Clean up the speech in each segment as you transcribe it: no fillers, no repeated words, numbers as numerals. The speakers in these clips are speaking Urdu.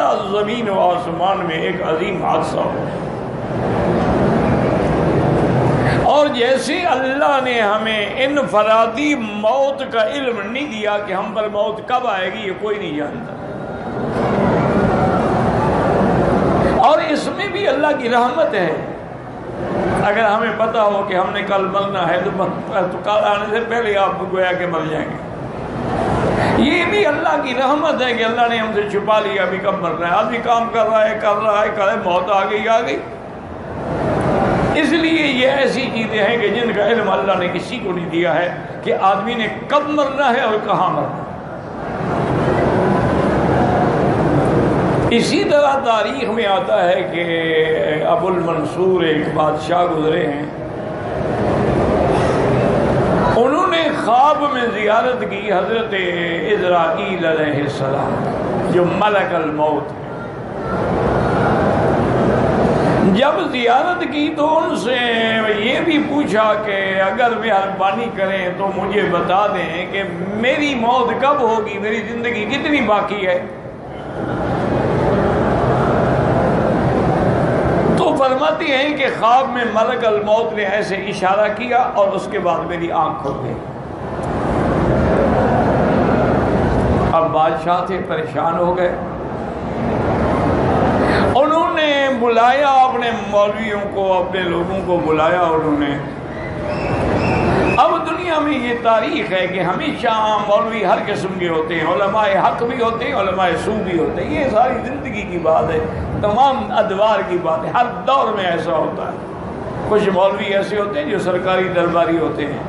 یا زمین و آسمان میں ایک عظیم حادثہ ہو. اور جیسے اللہ نے ہمیں انفرادی موت کا علم نہیں دیا کہ ہم پر موت کب آئے گی، یہ کوئی نہیں جانتا. اور اس میں بھی اللہ کی رحمت ہے. اگر ہمیں پتا ہو کہ ہم نے کل مرنا ہے تو کل آنے سے پہلے آپ گویا کہ مر جائیں گے. یہ بھی اللہ کی رحمت ہے کہ اللہ نے ہم سے چھپا لیا ابھی کب مرنا ہے. آدمی کام کر رہا ہے موت آ گئی. اس لیے یہ ایسی چیزیں ہیں کہ جن کا علم اللہ نے کسی کو نہیں دیا ہے کہ آدمی نے کب مرنا ہے اور کہاں مرنا ہے. اسی طرح تاریخ میں آتا ہے کہ ابو المنصور ایک بادشاہ گزرے ہیں. انہوں نے خواب میں زیارت کی حضرت اسرائیل علیہ السلام جو ملک الموت. جب زیارت کی تو ان سے یہ بھی پوچھا کہ اگر مہربانی کریں تو مجھے بتا دیں کہ میری موت کب ہوگی، میری زندگی کتنی باقی ہے. تو فرماتی ہیں کہ خواب میں ملک الموت نے ایسے اشارہ کیا اور اس کے بعد میری آنکھ کھل گئی. اب بادشاہ تھے، پریشان ہو گئے. انہوں نے بلایا اپنے مولویوں کو، اپنے لوگوں کو بلایا. انہوں نے اب دنیا میں یہ تاریخ ہے کہ ہمیشہ مولوی ہر قسم کے ہوتے ہیں، علماء حق بھی ہوتے ہیں، علماء سو بھی ہوتے ہیں. یہ ساری زندگی کی بات ہے، تمام ادوار کی بات ہے، ہر دور میں ایسا ہوتا ہے. کچھ مولوی ایسے ہوتے ہیں جو سرکاری درباری ہوتے ہیں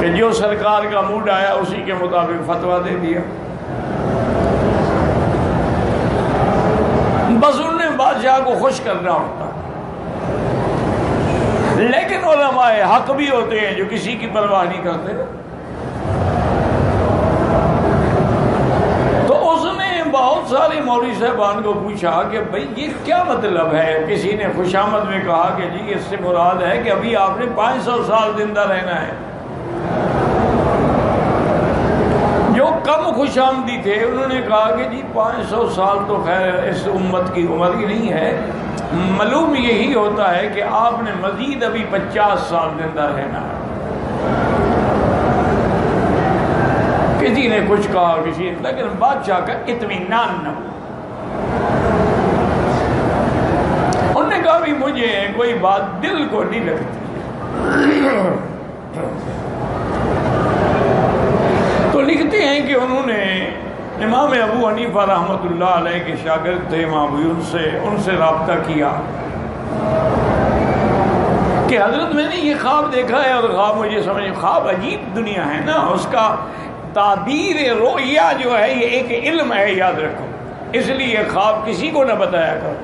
کہ جو سرکار کا موڈ آیا اسی کے مطابق فتویٰ دے دیا. بس انہوں نے بادشاہ کو خوش کرنا ہوتا. لیکن علماء حق بھی ہوتے ہیں جو کسی کی پرواہ نہیں کرتے. تو اس نے بہت سارے مولوی صاحبان کو پوچھا کہ بھئی یہ کیا مطلب ہے. کسی نے خوش آمد میں کہا کہ جی اس سے مراد ہے کہ ابھی آپ نے 500 سال زندہ رہنا ہے. جو کم خوش آمدی تھے انہوں نے کہا کہ جی 500 سال تو خیر اس امت کی عمر ہی نہیں ہے، معلوم یہی ہوتا ہے کہ آپ نے مزید ابھی 50 سال زندہ رہنا ہے. کسی نے کچھ کہا، کسی نے، لیکن بادشاہ کا اطمینان نہ ہو. انہوں نے کہا بھی مجھے کوئی بات دل کو نہیں لگتی. تو لکھتے ہیں کہ انہوں نے امام ابو حنیفہ رحمۃ اللہ علیہ کے شاگرد تھے امام ابو، ان سے رابطہ کیا کہ حضرت میں نے یہ خواب دیکھا ہے. اور خواب مجھے سمجھ، خواب عجیب دنیا ہے نا، اس کا تعبیر رؤیا جو ہے یہ ایک علم ہے، یاد رکھو. اس لیے خواب کسی کو نہ بتایا کرو.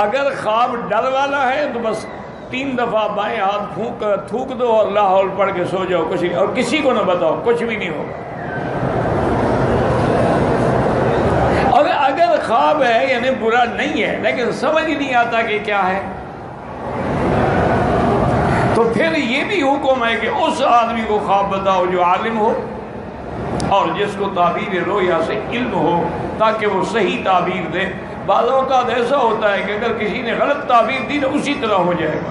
اگر خواب ڈر والا ہے تو بس 3 دفعہ بائیں ہاتھ تھوک دو اور لا حول پڑھ کے سو جاؤ، اور کسی کو نہ بتاؤ، کچھ بھی نہیں ہوگا. اور اگر خواب ہے یعنی برا نہیں ہے لیکن سمجھ نہیں آتا کہ کیا ہے، تو پھر یہ بھی حکم ہے کہ اس آدمی کو خواب بتاؤ جو عالم ہو اور جس کو تعبیر رویا سے علم ہو، تاکہ وہ صحیح تعبیر دے. بعض اوقات ایسا ہوتا ہے کہ اگر کسی نے غلط تعبیر دی تو اسی طرح ہو جائے گا.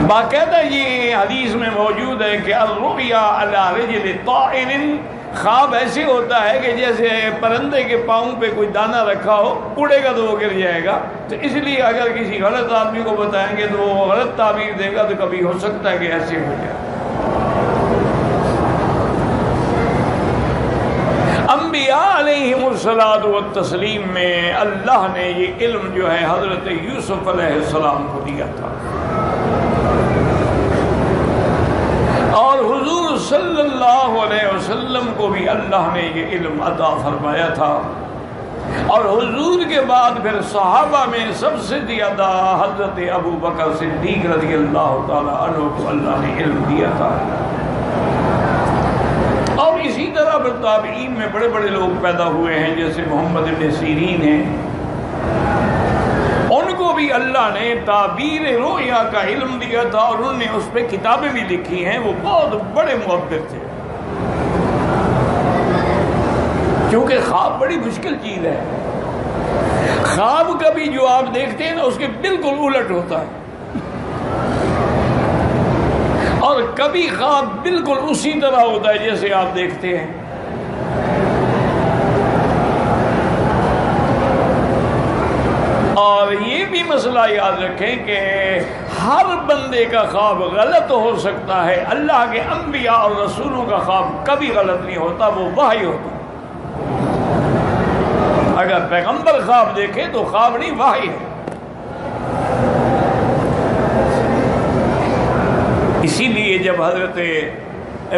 باقاعدہ یہ حدیث میں موجود ہے کہ الرؤیا علی رجل طائر، خواب ایسے ہوتا ہے کہ جیسے پرندے کے پاؤں پہ کوئی دانہ رکھا ہو، اڑے گا تو وہ گر جائے گا. تو اس لیے اگر کسی غلط آدمی کو بتائیں گے تو وہ غلط تعبیر دے گا تو کبھی ہو سکتا ہے کہ ایسے ہو جائے. انبیاء علیہم الصلاۃ والتسلیم میں اللہ نے یہ علم جو ہے حضرت یوسف علیہ السلام کو دیا تھا، اور حضور صلی اللہ علیہ وسلم کو بھی اللہ نے یہ علم عطا فرمایا تھا. اور حضور کے بعد پھر صحابہ میں سب سے زیادہ حضرت ابو بکر صدیق رضی اللہ تعالی عنہ کو اللہ نے علم دیا تھا. اور اسی طرح پھر تابعین میں بڑے بڑے لوگ پیدا ہوئے ہیں، جیسے محمد بن سیرین ہیں، ان کو بھی اللہ نے تعبیر رؤیا کا علم دیا تھا اور انہوں نے اس پہ کتابیں بھی لکھی ہیں، وہ بہت بڑے معبر تھے، کیونکہ خواب بڑی مشکل چیز ہے۔ خواب کبھی جو آپ دیکھتے ہیں نا اس کے بالکل الٹ ہوتا ہے، اور کبھی خواب بالکل اسی طرح ہوتا ہے جیسے آپ دیکھتے ہیں۔ اور یہ بھی مسئلہ یاد رکھیں کہ ہر بندے کا خواب غلط ہو سکتا ہے، اللہ کے انبیاء اور رسولوں کا خواب کبھی غلط نہیں ہوتا، وہ وحی ہوتا ہے۔ اگر پیغمبر خواب دیکھے تو خواب نہیں، وحی ہے۔ اسی لیے جب حضرت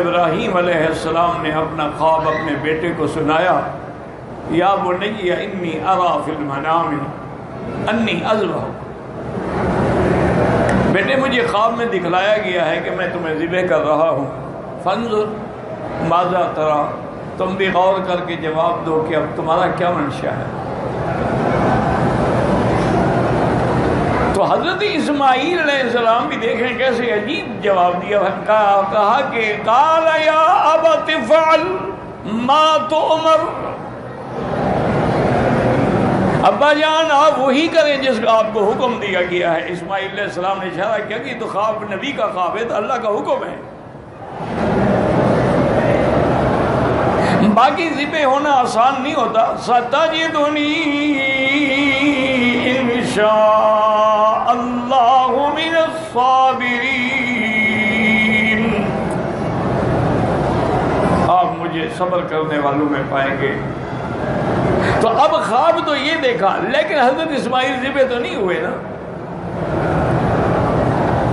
ابراہیم علیہ السلام نے اپنا خواب اپنے بیٹے کو سنایا، یا بنی انی ارا فی المنام انی اذبح، بیٹے مجھے خواب میں دکھلایا گیا ہے کہ میں تمہیں ذبح کر رہا ہوں، فانظر ماذا ترى، تم بھی غور کر کے جواب دو کہ اب تمہارا کیا منشا ہے۔ تو حضرت اسماعیل علیہ السلام بھی دیکھیں کیسے عجیب جواب دیا، کہا کہ قال یا ابت افعل ما تؤمر، ابا جان آپ وہی کریں جس کا آپ کو حکم دیا گیا ہے۔ اسماعیل علیہ السلام نے اشارہ کیا کہ تو خواب نبی کا خواب ہے، تو اللہ کا حکم ہے۔ باقی ذبح ہونا آسان نہیں ہوتا، ستجدنی انشاء اللہ من الصابرین، آپ مجھے صبر کرنے والوں میں پائیں گے۔ تو اب خواب تو یہ دیکھا، لیکن حضرت اسماعیل ذبح تو نہیں ہوئے نا،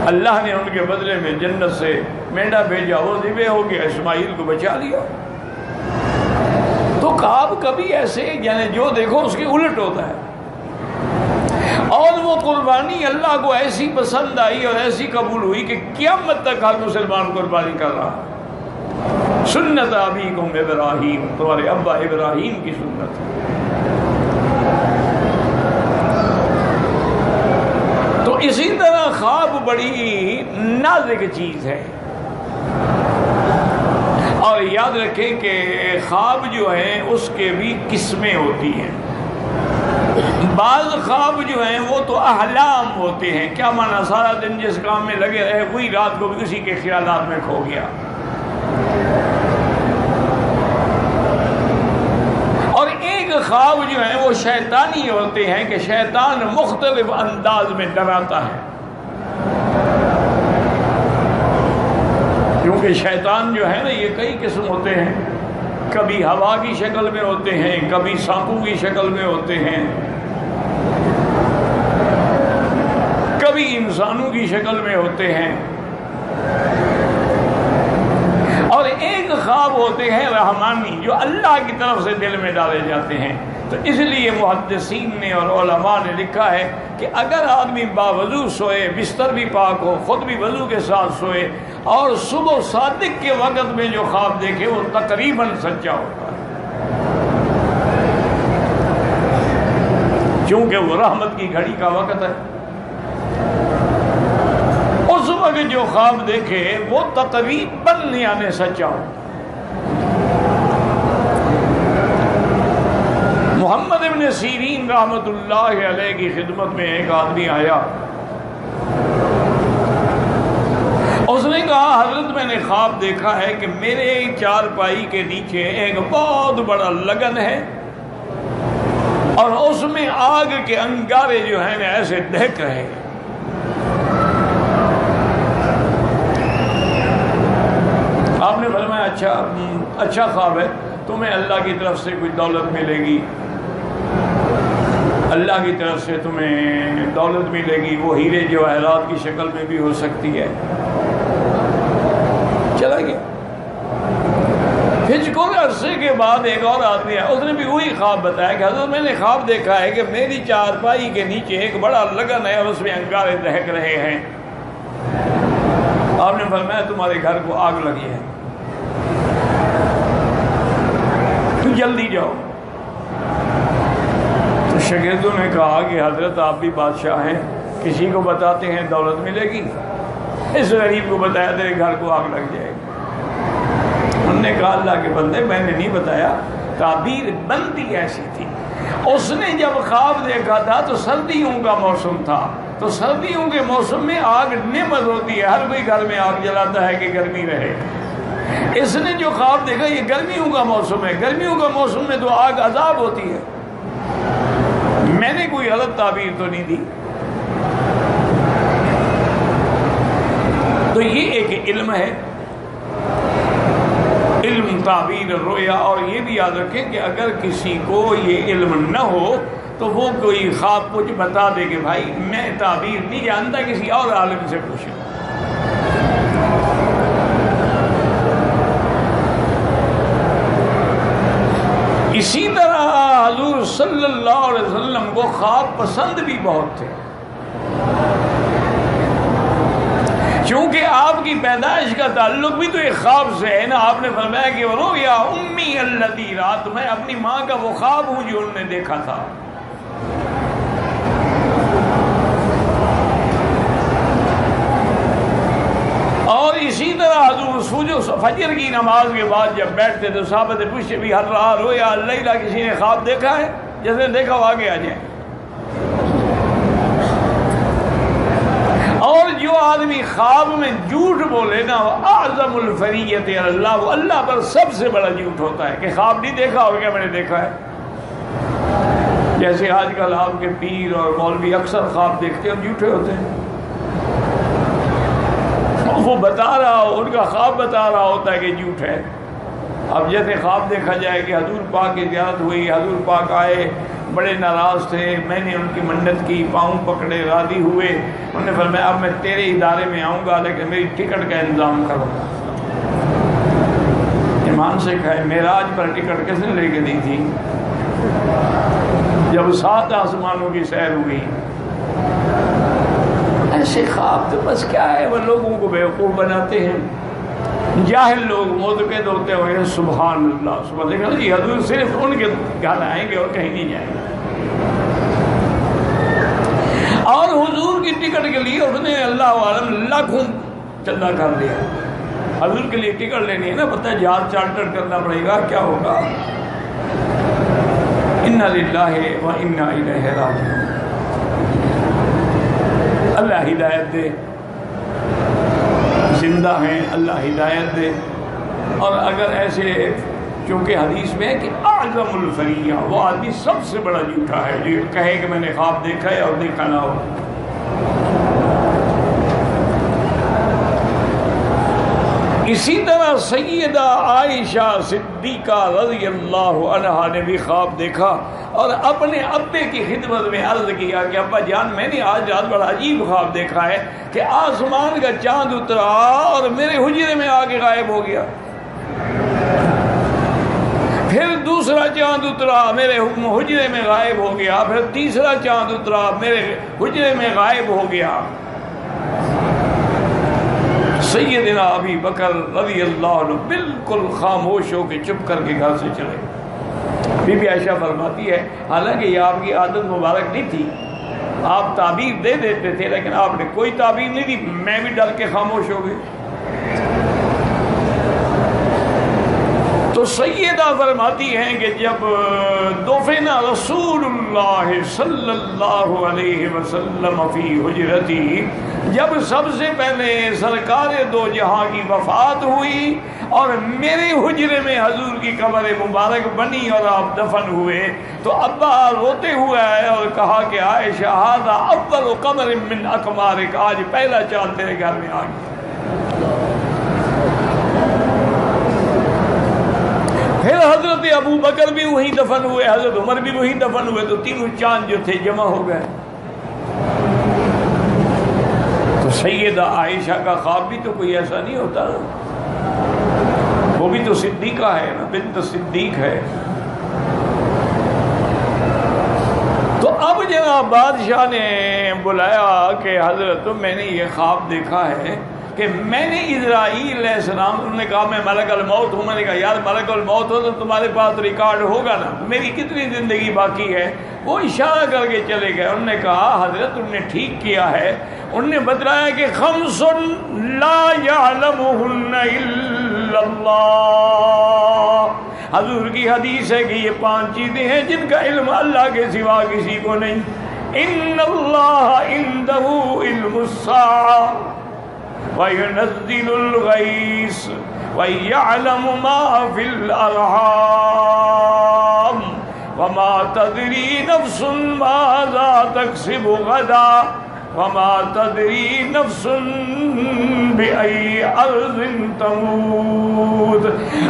اللہ نے ان کے بدلے میں جنت سے مینڈا بھیجا، وہ ذبح ہو گیا، اسماعیل کو بچا لیا۔ تو خواب کبھی ایسے یعنی جو دیکھو اس کے الٹ ہوتا ہے، اور وہ قربانی اللہ کو ایسی پسند آئی اور ایسی قبول ہوئی کہ قیامت تک ہر مسلمان قربانی کر رہا۔ سنت ابیکم ابراہیم، تمہارے ابا ابراہیم کی سنت ہے۔ تو اسی طرح خواب بڑی نازک چیز ہے، اور یاد رکھیں کہ خواب جو ہیں اس کے بھی قسمیں ہوتی ہیں۔ بعض خواب جو ہیں وہ تو احلام ہوتے ہیں، کیا معنی، سارا دن جس کام میں لگے رہے وہی رات کو بھی اسی کے خیالات میں کھو گیا۔ اور ایک خواب جو ہیں وہ شیطانی ہوتے ہیں کہ شیطان مختلف انداز میں ڈراتا ہے، کیونکہ شیطان جو ہے نا یہ کئی قسم ہوتے ہیں، کبھی ہوا کی شکل میں ہوتے ہیں، کبھی سانپوں کی شکل میں ہوتے ہیں، کبھی انسانوں کی شکل میں ہوتے ہیں، اور ایک خواب ہوتے ہیں رحمانی جو اللہ کی طرف سے دل میں ڈالے جاتے ہیں۔ تو اس لیے محدثین نے اور علماء نے لکھا ہے کہ اگر آدمی باوضو سوئے، بستر بھی پاک ہو، خود بھی وضو کے ساتھ سوئے، اور صبح صادق کے وقت میں جو خواب دیکھے وہ تقریباً سچا ہوتا ہے، کیونکہ وہ رحمت کی گھڑی کا وقت ہے۔ اس وقت جو خواب دیکھے وہ تقریباً یعنی سچا ہو۔ محمد ابن سیرین رحمت اللہ علیہ کی خدمت میں ایک آدمی آیا، اس نے کہا حضرت میں نے خواب دیکھا ہے کہ میرے چارپائی کے نیچے ایک بہت بڑا لگن ہے، اور اس میں آگ کے انگارے جو ہیں ایسے دہک رہے ہیں۔ آپ نے فرمایا اچھا خواب ہے، تمہیں اللہ کی طرف سے کچھ دولت ملے گی، اللہ کی طرف سے تمہیں دولت ملے گی، وہ ہیرے جواہرات کی شکل میں بھی ہو سکتی ہے۔ چلا گیا۔ پھر کچھ عرصے کے بعد ایک اور آدمی آیا، اس نے بھی وہی خواب بتایا کہ حضرت میں نے خواب دیکھا ہے کہ میری چارپائی کے نیچے ایک بڑا لگن ہے اور اس میں انگارے دہک رہے ہیں۔ آپ نے فرمایا تمہارے گھر کو آگ لگی ہے، جلدی جاؤ۔ تو شاگردوں نے کہا کہ حضرت آپ بھی بادشاہ ہیں، کسی کو بتاتے ہیں دولت ملے گی، اس غریب کو بتایا تیرے گھر کو آگ لگ جائے گی۔ انہوں نے کہا اللہ کے بندے میں نے نہیں بتایا، تعبیر بندی ایسی تھی۔ اس نے جب خواب دیکھا تھا تو سردیوں کا موسم تھا، تو سردیوں کے موسم میں آگ نعمت ہوتی ہے، ہر کوئی گھر میں آگ جلاتا ہے کہ گرمی رہے۔ اس نے جو خواب دیکھا یہ گرمیوں کا موسم ہے، گرمیوں کا موسم میں تو آگ عذاب ہوتی ہے، میں نے کوئی غلط تعبیر تو نہیں دی۔ تو یہ ایک علم ہے، علم تعبیر الرؤیا۔ اور یہ بھی یاد رکھیں کہ اگر کسی کو یہ علم نہ ہو تو وہ کوئی خواب کچھ بتا دے کہ بھائی میں تعبیر نہیں جانتا، کسی اور عالم سے پوچھیں۔ اسی طرح حضور صلی اللہ علیہ وسلم کو خواب پسند بھی بہت تھے، چونکہ آپ کی پیدائش کا تعلق بھی تو ایک خواب سے ہے نا۔ آپ نے فرمایا کہ رؤیا امی التی رات، میں اپنی ماں کا وہ خواب ہوں جو انہوں نے دیکھا تھا۔ اور اسی طرح حضور فجر کی نماز کے بعد جب بیٹھتے تو صحابہ سے پوچھتے بھی ہر رات رویا اللہ، کسی نے خواب دیکھا ہے؟ جس نے دیکھا وہ آگے آ جائیں۔ اور جو آدمی خواب میں جھوٹ بولے نا وہ اعظم الفریت اللہ، وہ اللہ پر سب سے بڑا جھوٹ ہوتا ہے کہ خواب نہیں دیکھا اور کیا میں نے دیکھا ہے۔ جیسے آج کل آپ کے پیر اور مولوی اکثر خواب دیکھتے اور جھوٹے ہوتے ہیں، وہ بتا رہا ہو، ان کا خواب بتا رہا ہوتا ہے کہ جھوٹ ہے۔ اب جیسے خواب دیکھا جائے کہ حضور پاک کی زیارت ہوئی، حضور پاک آئے، بڑے ناراض تھے، میں نے ان کی منت کی، پاؤں پکڑے، راضی ہوئے، انہوں نے فرمایا اب میں تیرے ادارے میں آؤں گا لیکن میری ٹکٹ کا انتظام کرو۔ ایمان سے کہے معراج پر ٹکٹ کس نے لے کے دی تھی؟ جب 7 آسمانوں کی سیر ہوئی۔ ایسے خواب تو بس کیا ہے، وہ لوگوں کو بیوقوف بناتے ہیں، جاہل لوگ معتقد ہوتے ہوئے سبحان اللہ سبحان اللہ، جی حضور صرف ان کے گھر آئیں گے اور کہیں نہیں جائیں گے۔ اور حضور کی ٹکٹ کے لیے اس نے اللہ عالم لاکھوں چندہ کر لیا۔ حضور کے لیے ٹکٹ لینی ہے نا، پتہ ہے جہاز چارٹر کرنا پڑے گا، کیا ہوگا؟ انا للہ و انا الیہ راجعون۔ اللہ ہدایت دے، زندہ ہیں اللہ ہدایت دے۔ اور اگر ایسے، چونکہ حدیث میں ہے کہ اعظم الفریہ، وہ آدمی سب سے بڑا جھوٹا ہے جو کہے کہ میں نے خواب دیکھا ہے اور دیکھا نہ ہو۔ اسی طرح سیدہ عائشہ صدیقہ رضی اللہ عنہا نے بھی خواب دیکھا اور اپنے ابے کی خدمت میں عرض کیا کہ ابا جان میں نے آج رات بڑا عجیب خواب دیکھا ہے کہ آسمان کا چاند اترا اور میرے حجرے میں آ کے غائب ہو گیا، پھر دوسرا چاند اترا میرے حجرے میں غائب ہو گیا، پھر تیسرا چاند اترا میرے حجرے میں غائب ہو گیا۔ سیدنا ابی بکر رضی اللہ عنہ بالکل خاموش ہو کے چپ کر کے گھر سے چلے۔ بی بی عائشہ فرماتی ہے حالانکہ یہ آپ کی عادت مبارک نہیں تھی، آپ تعبیر دے دیتے تھے لیکن آپ نے کوئی تعبیر نہیں دی، میں بھی ڈر کے خاموش ہو گئی۔ تو سیدہ فرماتی ہیں کہ جب دفن رسول اللہ صلی اللہ علیہ وسلم فی حجرتی، جب سب سے پہلے سرکار دو جہاں کی وفات ہوئی اور میرے حجرے میں حضور کی قبر مبارک بنی اور آپ دفن ہوئے، تو ابا روتے ہوئے آئے اور کہا کہ عائشہ ھذا اول قمر من اقمارک، آج پہلا چاند تیرے گھر میں آ گیا۔ پھر حضرت ابو بکر بھی وہیں دفن ہوئے، حضرت عمر بھی وہیں دفن ہوئے، تو تینوں چاند جو تھے جمع ہو گئے۔ تو سیدہ عائشہ کا خواب بھی تو کوئی ایسا نہیں ہوتا نا، وہ بھی تو صدیقہ ہے نا، بنت صدیق ہے۔ تو اب جناب بادشاہ نے بلایا کہ حضرت میں نے یہ خواب دیکھا ہے، کہ میں نے اسرائیل علیہ السلام، انہوں نے کہا میں ملک الموت ہوں، میں نے کہا یار ملک الموت ہو تو تمہارے پاس ریکارڈ ہوگا نا، میری کتنی زندگی باقی ہے؟ وہ اشارہ کر کے چلے گئے. انہوں نے کہا حضرت تم نے ٹھیک کیا ہے. انہوں نے بتلایا کہ خمس لا یعلمہن الا اللہ. حضور کی حدیث ہے کہ یہ 5 چیزیں ہیں جن کا علم اللہ کے سوا کسی کو نہیں. ان اللہ عندہ علم الساعہ وَيُنَزِّلُ الْغَيْثَ وَيَعْلَمُ مَا فِي الْأَرْحَامِ وَمَا تَدْرِي نَفْسٌ مَاذَا تَكْسِبُ غَدًا وَمَا تَدْرِي نَفْسٌ بِأَيِّ أَرْضٍ تَمُوتُ.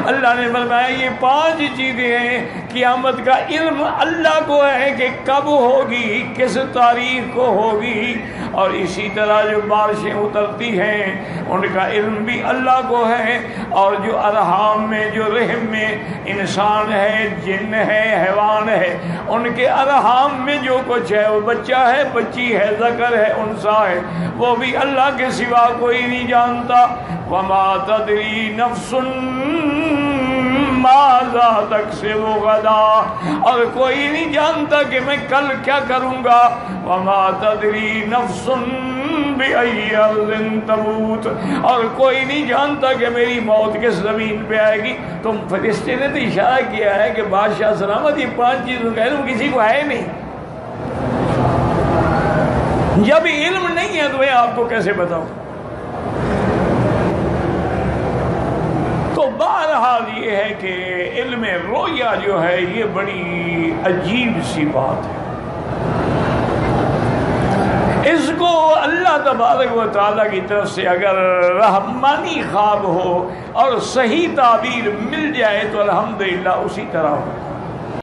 اللہ نے فرمایا یہ 5 چیزیں ہیں، قیامت کا علم اللہ کو ہے کہ کب ہوگی، کس تاریخ کو ہوگی، اور اسی طرح جو بارشیں اترتی ہیں ان کا علم بھی اللہ کو ہے، اور جو ارحام میں، جو رحم میں انسان ہے، جن ہے، حیوان ہے، ان کے ارحام میں جو کچھ ہے، وہ بچہ ہے، بچی ہے، ذکر ہے، انثیٰ ہے، وہ بھی اللہ کے سوا کوئی نہیں جانتا. وَمَا تَدْرِي نَفْسٌ مَاذَا تَكْسِبُ غَدًا، اور کوئی نہیں جانتا کہ میں کل کیا کروں گا. وَمَا تَدْرِي نَفْسٌ بِأَيِّ أَرْضٍ تَمُوتُ، اور کوئی نہیں جانتا کہ میری موت کس زمین پہ آئے گی. تم فرشتے نے تو اشارہ کیا ہے کہ بادشاہ سلامت یہ 5 چیزوں کا علم کسی کو ہے نہیں. جب علم نہیں ہے تو میں آپ کو کیسے بتاؤں؟ تو بہرحال یہ ہے کہ علم رویا جو ہے یہ بڑی عجیب سی بات ہے. اس کو اللہ تبارک و تعالیٰ کی طرف سے اگر رحمانی خواب ہو اور صحیح تعبیر مل جائے تو الحمدللہ اسی طرح ہو.